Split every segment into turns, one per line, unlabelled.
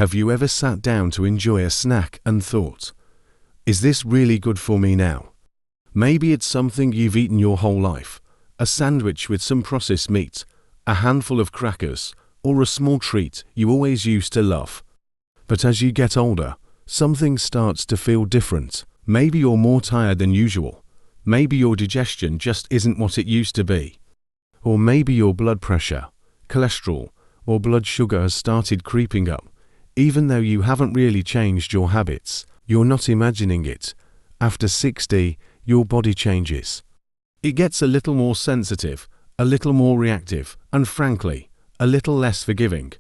Have you ever sat down to enjoy a snack and thought, is this really good for me now? Maybe it's something you've eaten your whole life, a sandwich with some processed meat, a handful of crackers, or a small treat you always used to love. But as you get older, something starts to feel different. Maybe you're more tired than usual. Maybe your digestion just isn't what it used to be. Or maybe your blood pressure, cholesterol, or blood sugar has started creeping up. Even though you haven't really changed your habits, you're not imagining it. After 60, your body changes. It gets a little more sensitive, a little more reactive, and frankly, a little less forgiving.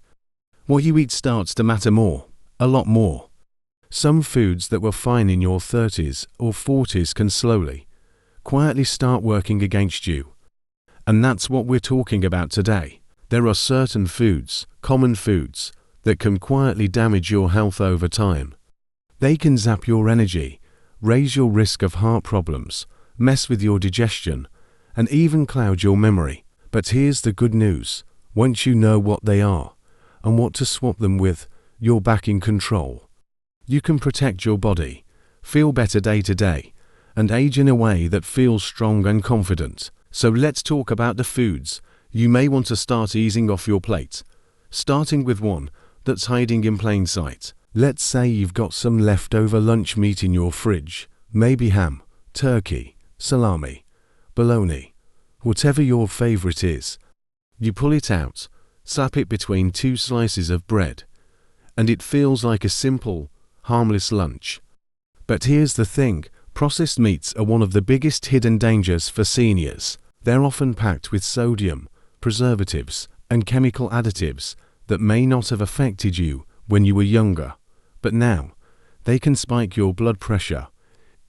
What you eat starts to matter more, a lot more. Some foods that were fine in your 30s or 40s can slowly, quietly start working against you. And that's what we're talking about today. There are certain foods, common foods, that can quietly damage your health over time. They can zap your energy, raise your risk of heart problems, mess with your digestion, and even cloud your memory. But here's the good news. Once you know what they are, and what to swap them with, you're back in control. You can protect your body, feel better day to day, and age in a way that feels strong and confident. So let's talk about the foods you may want to start easing off your plate, starting with one that's hiding in plain sight. Let's say you've got some leftover lunch meat in your fridge, maybe ham, turkey, salami, bologna, whatever your favorite is. You pull it out, slap it between two slices of bread, and it feels like a simple, harmless lunch. But here's the thing, processed meats are one of the biggest hidden dangers for seniors. They're often packed with sodium, preservatives, and chemical additives that may not have affected you when you were younger. But now, they can spike your blood pressure,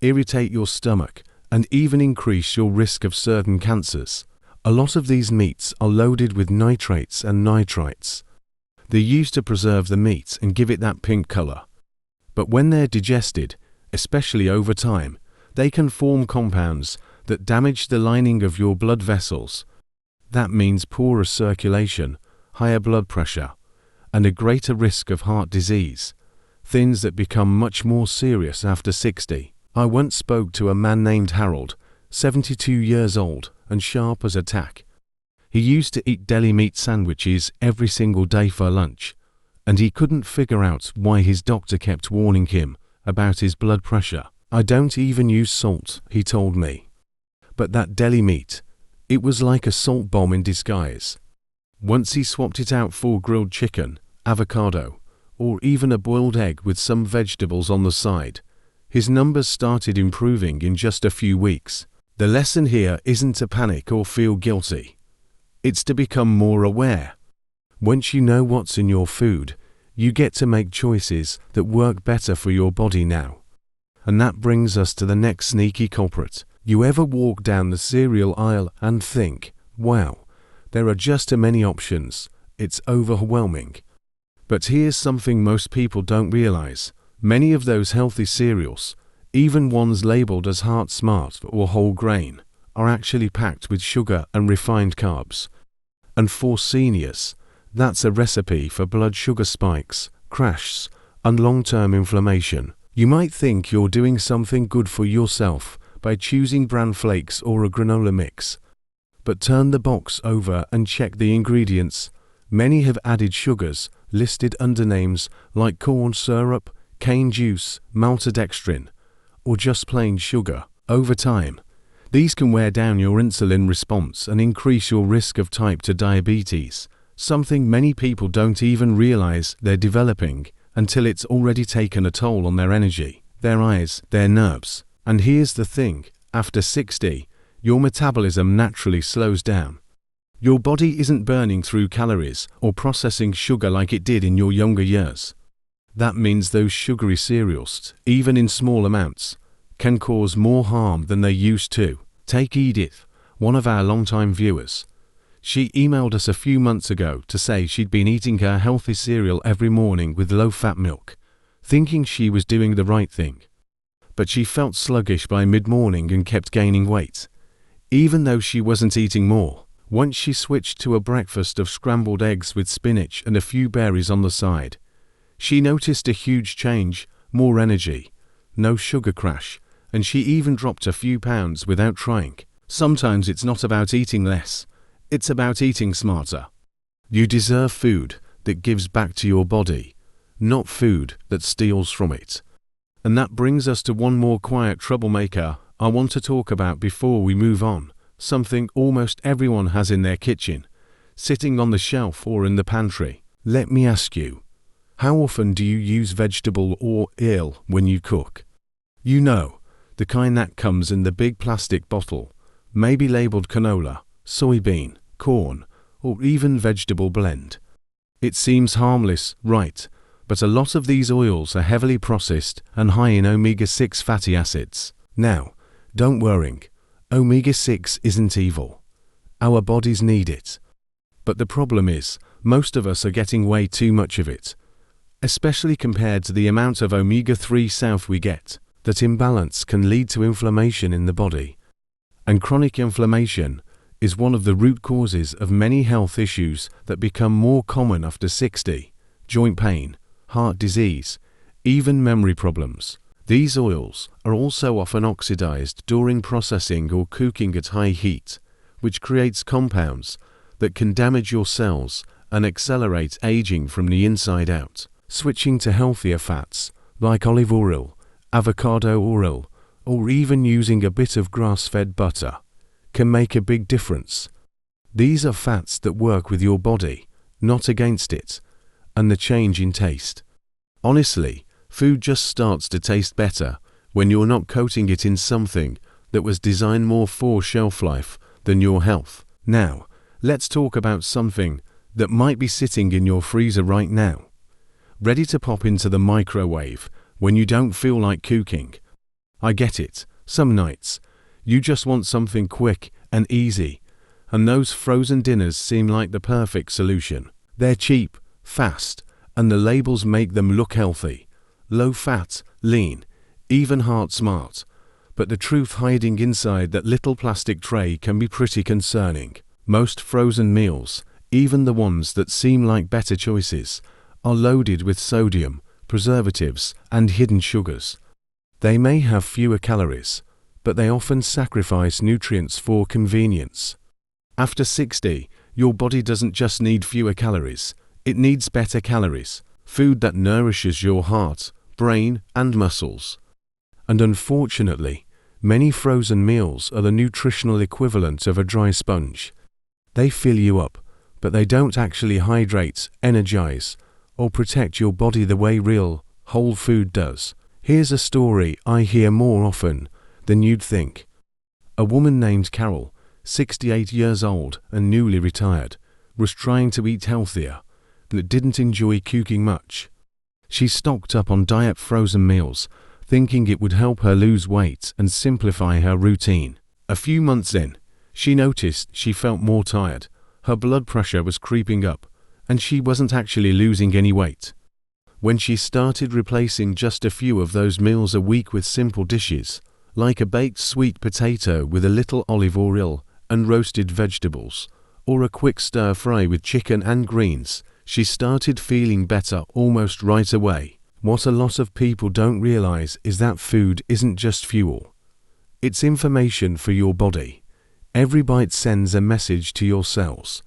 irritate your stomach, and even increase your risk of certain cancers. A lot of these meats are loaded with nitrates and nitrites. They're used to preserve the meat and give it that pink color. But when they're digested, especially over time, they can form compounds that damage the lining of your blood vessels. That means poorer circulation, higher blood pressure, and a greater risk of heart disease, things that become much more serious after 60. I once spoke to a man named Harold, 72 years old and sharp as a tack. He used to eat deli meat sandwiches every single day for lunch, and he couldn't figure out why his doctor kept warning him about his blood pressure. I don't even use salt, he told me. But that deli meat, it was like a salt bomb in disguise. Once he swapped it out for grilled chicken, avocado, or even a boiled egg with some vegetables on the side, his numbers started improving in just a few weeks. The lesson here isn't to panic or feel guilty. It's to become more aware. Once you know what's in your food, you get to make choices that work better for your body now. And that brings us to the next sneaky culprit. You ever walk down the cereal aisle and think, wow, there are just too many options, it's overwhelming. But here's something most people don't realize. Many of those healthy cereals, even ones labeled as Heart Smart or whole grain, are actually packed with sugar and refined carbs. And for seniors, that's a recipe for blood sugar spikes, crashes, and long-term inflammation. You might think you're doing something good for yourself by choosing bran flakes or a granola mix. But turn the box over and check the ingredients. Many have added sugars listed under names like corn syrup, cane juice, maltodextrin, or just plain sugar. Over time, these can wear down your insulin response and increase your risk of type 2 diabetes, something many people don't even realize they're developing until it's already taken a toll on their energy, their eyes, their nerves. And here's the thing, after 60, your metabolism naturally slows down. Your body isn't burning through calories or processing sugar like it did in your younger years. That means those sugary cereals, even in small amounts, can cause more harm than they used to. Take Edith, one of our longtime viewers. She emailed us a few months ago to say she'd been eating her healthy cereal every morning with low-fat milk, thinking she was doing the right thing. But she felt sluggish by mid-morning and kept gaining weight, even though she wasn't eating more. Once she switched to a breakfast of scrambled eggs with spinach and a few berries on the side, She noticed a huge change, more energy, no sugar crash, and she even dropped a few pounds without trying. Sometimes it's not about eating less, it's about eating smarter. You deserve food that gives back to your body, not food that steals from it. And that brings us to one more quiet troublemaker I want to talk about before we move on, something almost everyone has in their kitchen, sitting on the shelf or in the pantry. Let me ask you, how often do you use vegetable oil when you cook? You know, the kind that comes in the big plastic bottle, maybe labeled canola, soybean, corn, or even vegetable blend. It seems harmless, right? But a lot of these oils are heavily processed and high in omega-6 fatty acids. Now, don't worry, omega-6 isn't evil. Our bodies need it. But the problem is, most of us are getting way too much of it, especially compared to the amount of omega-3 south we get. That imbalance can lead to inflammation in the body. And chronic inflammation is one of the root causes of many health issues that become more common after 60, joint pain, heart disease, even memory problems. These oils are also often oxidized during processing or cooking at high heat, which creates compounds that can damage your cells and accelerate aging from the inside out. Switching to healthier fats like olive oil, avocado oil, or even using a bit of grass-fed butter can make a big difference. These are fats that work with your body, not against it, and the change in taste. Honestly, food just starts to taste better when you're not coating it in something that was designed more for shelf life than your health. Now, let's talk about something that might be sitting in your freezer right now, ready to pop into the microwave when you don't feel like cooking. I get it, some nights, you just want something quick and easy, and those frozen dinners seem like the perfect solution. They're cheap, fast, and the labels make them look healthy, low fat, lean, even heart smart. But the truth hiding inside that little plastic tray can be pretty concerning. Most frozen meals, even the ones that seem like better choices, are loaded with sodium, preservatives, and hidden sugars. They may have fewer calories, but they often sacrifice nutrients for convenience. After 60, your body doesn't just need fewer calories, it needs better calories, food that nourishes your heart, brain, and muscles. And unfortunately, many frozen meals are the nutritional equivalent of a dry sponge. They fill you up, but they don't actually hydrate, energize, or protect your body the way real, whole food does. Here's a story I hear more often than you'd think. A woman named Carol, 68 years old and newly retired, was trying to eat healthier, but didn't enjoy cooking much. She stocked up on diet frozen meals, thinking it would help her lose weight and simplify her routine. A few months in, she noticed she felt more tired, her blood pressure was creeping up, and she wasn't actually losing any weight. When she started replacing just a few of those meals a week with simple dishes, like a baked sweet potato with a little olive oil and roasted vegetables, or a quick stir fry with chicken and greens, she started feeling better almost right away. What a lot of people don't realize is that food isn't just fuel. It's information for your body. Every bite sends a message to your cells.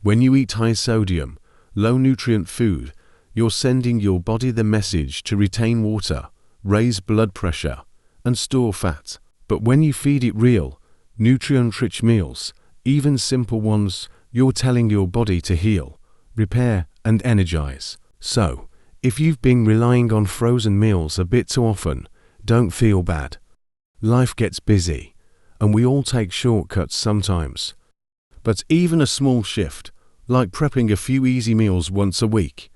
When you eat high sodium, low nutrient food, you're sending your body the message to retain water, raise blood pressure, and store fat. But when you feed it real, nutrient-rich meals, even simple ones, you're telling your body to heal, repair, and energize. So, if you've been relying on frozen meals a bit too often, don't feel bad. Life gets busy, and we all take shortcuts sometimes. But even a small shift, like prepping a few easy meals once a week,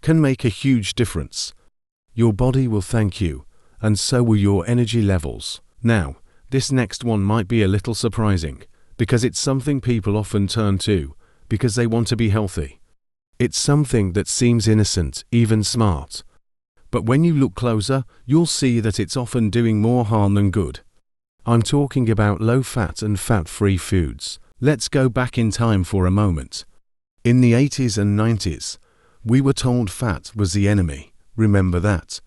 can make a huge difference. Your body will thank you, and so will your energy levels. Now, this next one might be a little surprising, because it's something people often turn to, because they want to be healthy. It's something that seems innocent, even smart. But when you look closer, you'll see that it's often doing more harm than good. I'm talking about low-fat and fat-free foods. Let's go back in time for a moment. In the 80s and 90s, We were told fat was the enemy, remember that?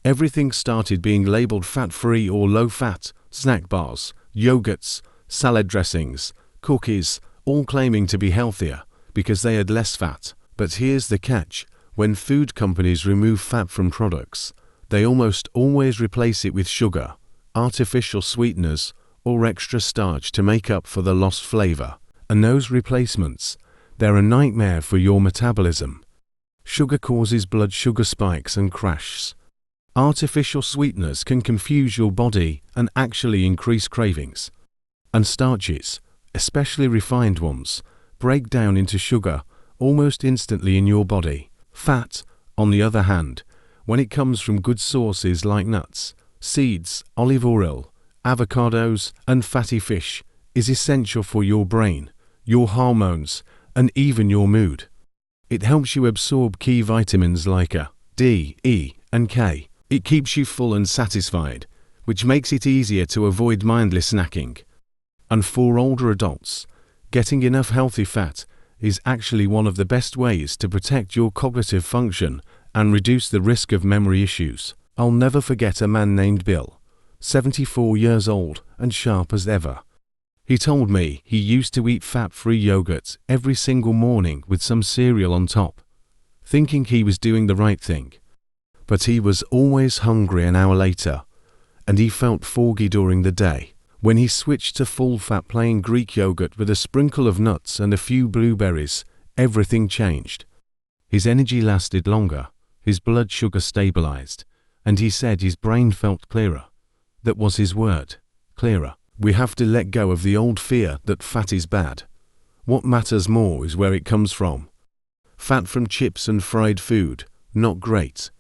Everything started being labeled fat-free or low-fat, snack bars, yogurts, salad dressings, cookies, all claiming to be healthier because they had less fat. But here's the catch: when food companies remove fat from products, they almost always replace it with sugar, artificial sweeteners, or extra starch to make up for the lost flavor. And those replacements, they're a nightmare for your metabolism. Sugar causes blood sugar spikes and crashes. Artificial sweeteners can confuse your body and actually increase cravings. And starches, especially refined ones, break down into sugar almost instantly in your body. Fat, on the other hand, when it comes from good sources like nuts, seeds, olive oil, avocados, and fatty fish, is essential for your brain, your hormones, and even your mood. It helps you absorb key vitamins like A, D, E, and K. It keeps you full and satisfied, which makes it easier to avoid mindless snacking. And for older adults, getting enough healthy fat is actually one of the best ways to protect your cognitive function and reduce the risk of memory issues. I'll never forget a man named Bill, 74 years old and sharp as ever. He told me he used to eat fat-free yogurt every single morning with some cereal on top, thinking he was doing the right thing. But he was always hungry an hour later, and he felt foggy during the day. When he switched to full-fat plain Greek yogurt with a sprinkle of nuts and a few blueberries, everything changed. His energy lasted longer, his blood sugar stabilized, and he said his brain felt clearer. That was his word, clearer. We have to let go of the old fear that fat is bad. What matters more is where it comes from. Fat from chips and fried food, not great.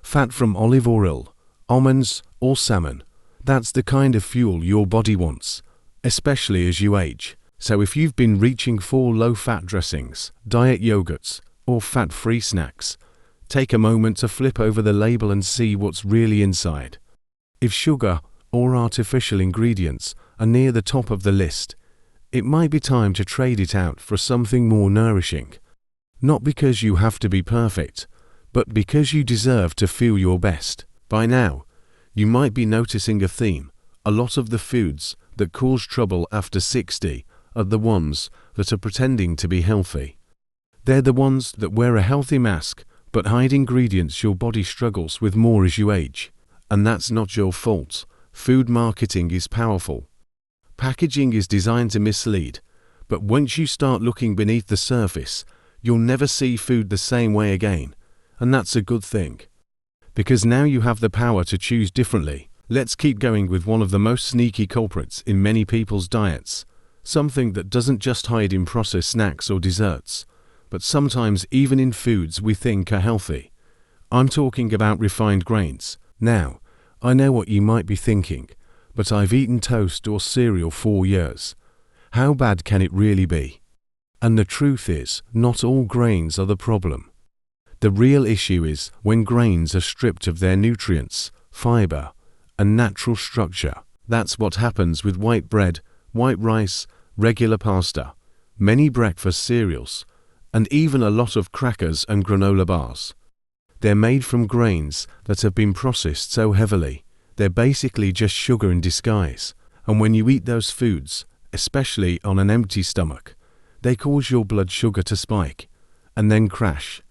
Fat from olive oil, almonds, or salmon. That's the kind of fuel your body wants, especially as you age. So if you've been reaching for low-fat dressings, diet yogurts, or fat-free snacks, take a moment to flip over the label and see what's really inside. If sugar or artificial ingredients are near the top of the list, it might be time to trade it out for something more nourishing. Not because you have to be perfect, but because you deserve to feel your best. By now, you might be noticing a theme. A lot of the foods that cause trouble after 60 are the ones that are pretending to be healthy. They're the ones that wear a healthy mask but hide ingredients your body struggles with more as you age. And that's not your fault. Food marketing is powerful. Packaging is designed to mislead, but once you start looking beneath the surface, you'll never see food the same way again. And that's a good thing, because now you have the power to choose differently. Let's keep going with one of the most sneaky culprits in many people's diets, something that doesn't just hide in processed snacks or desserts, but sometimes even in foods we think are healthy. I'm talking about refined grains. Now, I know what you might be thinking, but I've eaten toast or cereal for years. How bad can it really be? And the truth is, not all grains are the problem. The real issue is when grains are stripped of their nutrients, fiber, and natural structure. That's what happens with white bread, white rice, regular pasta, many breakfast cereals, and even a lot of crackers and granola bars. They're made from grains that have been processed so heavily, they're basically just sugar in disguise. And when you eat those foods, especially on an empty stomach, they cause your blood sugar to spike and then crash.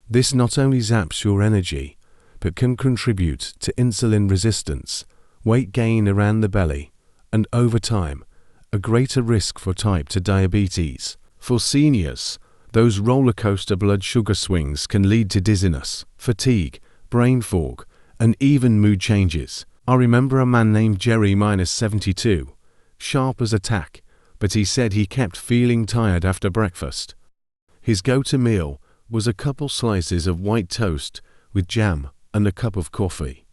This not only zaps your energy, but can contribute to insulin resistance, weight gain around the belly, and over time, a greater risk for type 2 diabetes. For seniors, those roller coaster blood sugar swings can lead to dizziness, fatigue, brain fog, and even mood changes. I remember a man named Jerry, -72, sharp as a tack, but he said he kept feeling tired after breakfast. His go-to meal was a couple slices of white toast with jam and a cup of coffee.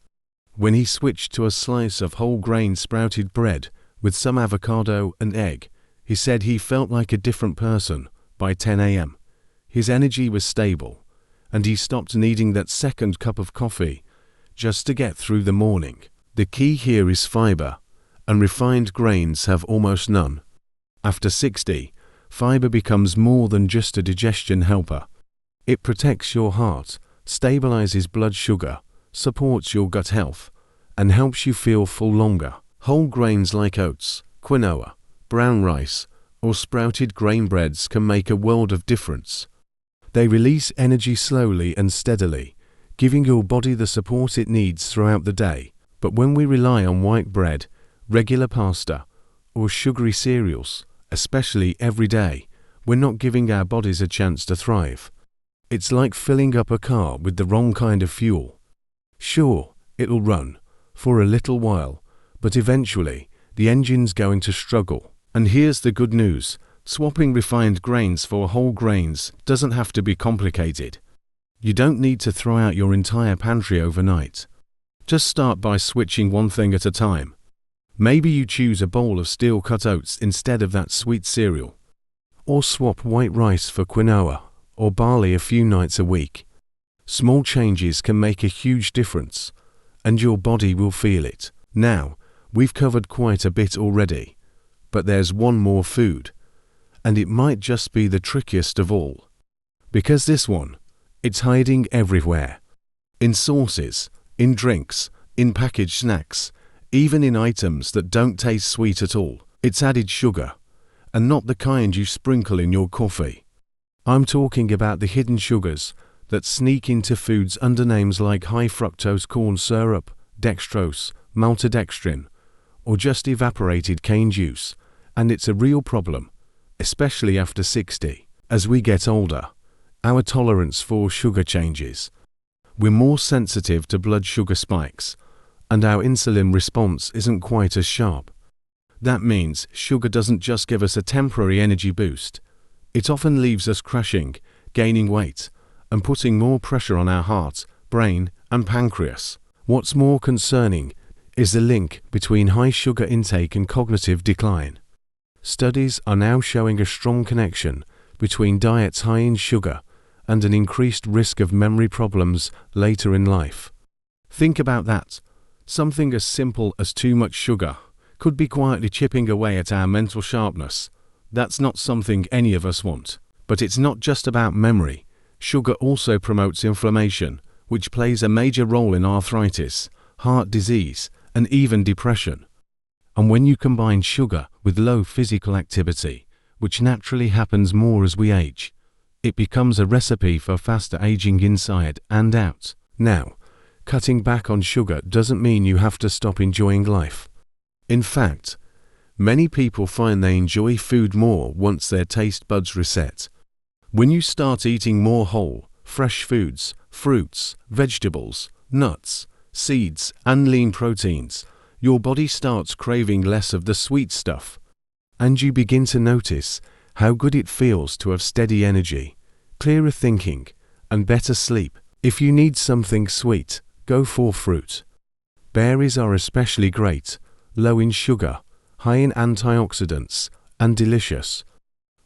When he switched to a slice of whole grain sprouted bread with some avocado and egg, he said he felt like a different person by 10 a.m. His energy was stable, and he stopped needing that second cup of coffee just to get through the morning. The key here is fiber, and refined grains have almost none. After 60, fiber becomes more than just a digestion helper. It protects your heart, stabilizes blood sugar, supports your gut health, and helps you feel full longer. Whole grains like oats, quinoa, brown rice, or sprouted grain breads can make a world of difference. They release energy slowly and steadily, giving your body the support it needs throughout the day. But when we rely on white bread, regular pasta, or sugary cereals, especially every day, we're not giving our bodies a chance to thrive. It's like filling up a car with the wrong kind of fuel. Sure, it'll run for a little while, but eventually the engine's going to struggle. And here's the good news: swapping refined grains for whole grains doesn't have to be complicated. You don't need to throw out your entire pantry overnight. Just start by switching one thing at a time. Maybe you choose a bowl of steel-cut oats instead of that sweet cereal. Or swap white rice for quinoa or barley a few nights a week. Small changes can make a huge difference, and your body will feel it. Now, we've covered quite a bit already, but there's one more food, and it might just be the trickiest of all. Because this one, it's hiding everywhere. In sauces, in drinks, in packaged snacks, even in items that don't taste sweet at all. It's added sugar, and not the kind you sprinkle in your coffee. I'm talking about the hidden sugars that sneak into foods under names like high fructose corn syrup, dextrose, maltodextrin, or just evaporated cane juice, and it's a real problem, especially after 60. As we get older, our tolerance for sugar changes. We're more sensitive to blood sugar spikes, and our insulin response isn't quite as sharp. That means sugar doesn't just give us a temporary energy boost. It often leaves us crashing, gaining weight, and putting more pressure on our heart, brain, and pancreas. What's more concerning is the link between high sugar intake and cognitive decline. Studies are now showing a strong connection between diets high in sugar and an increased risk of memory problems later in life. Think about that. Something as simple as too much sugar could be quietly chipping away at our mental sharpness. That's not something any of us want. But it's not just about memory. Sugar also promotes inflammation, which plays a major role in arthritis, heart disease, and even depression. And when you combine sugar with low physical activity, which naturally happens more as we age, it becomes a recipe for faster aging inside and out. Now, cutting back on sugar doesn't mean you have to stop enjoying life. In fact, many people find they enjoy food more once their taste buds reset. When you start eating more whole, fresh foods, fruits, vegetables, nuts, seeds, and lean proteins, your body starts craving less of the sweet stuff. And you begin to notice how good it feels to have steady energy, clearer thinking, and better sleep. If you need something sweet, go for fruit. Berries are especially great, low in sugar, high in antioxidants, and delicious.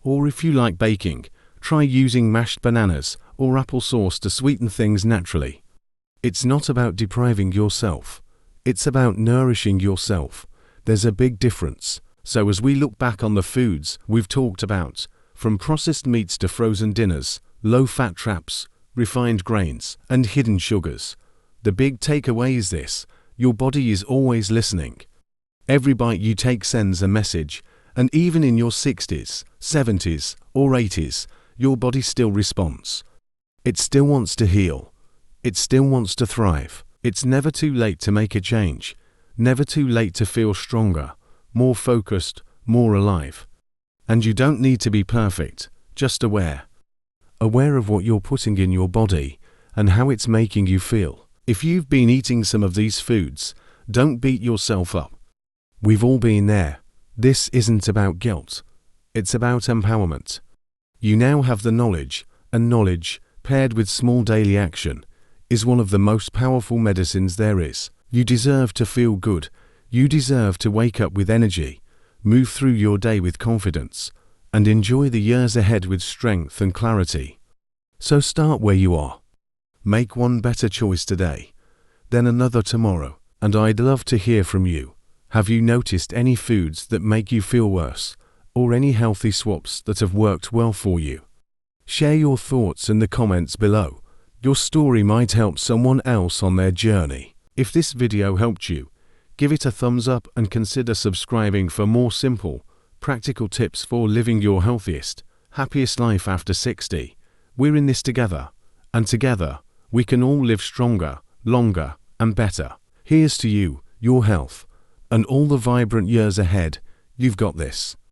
Or if you like baking, try using mashed bananas or applesauce to sweeten things naturally. It's not about depriving yourself. It's about nourishing yourself. There's a big difference. So as we look back on the foods we've talked about, from processed meats to frozen dinners, low-fat traps, refined grains, and hidden sugars, the big takeaway is this: your body is always listening. Every bite you take sends a message, and even in your 60s, 70s, or 80s, your body still responds. It still wants to heal. It still wants to thrive. It's never too late to make a change, never too late to feel stronger, more focused, more alive. And you don't need to be perfect, just aware. Aware of what you're putting in your body and how it's making you feel. If you've been eating some of these foods, don't beat yourself up. We've all been there. This isn't about guilt. It's about empowerment. You now have the knowledge, and knowledge, paired with small daily action, is one of the most powerful medicines there is. You deserve to feel good. You deserve to wake up with energy, move through your day with confidence, and enjoy the years ahead with strength and clarity. So start where you are. Make one better choice today, then another tomorrow, and I'd love to hear from you. Have you noticed any foods that make you feel worse, or any healthy swaps that have worked well for you? Share your thoughts in the comments below. Your story might help someone else on their journey. If this video helped you, give it a thumbs up and consider subscribing for more simple, practical tips for living your healthiest, happiest life after 60. We're in this together, and together, we can all live stronger, longer, and better. Here's to you, your health, and all the vibrant years ahead. You've got this.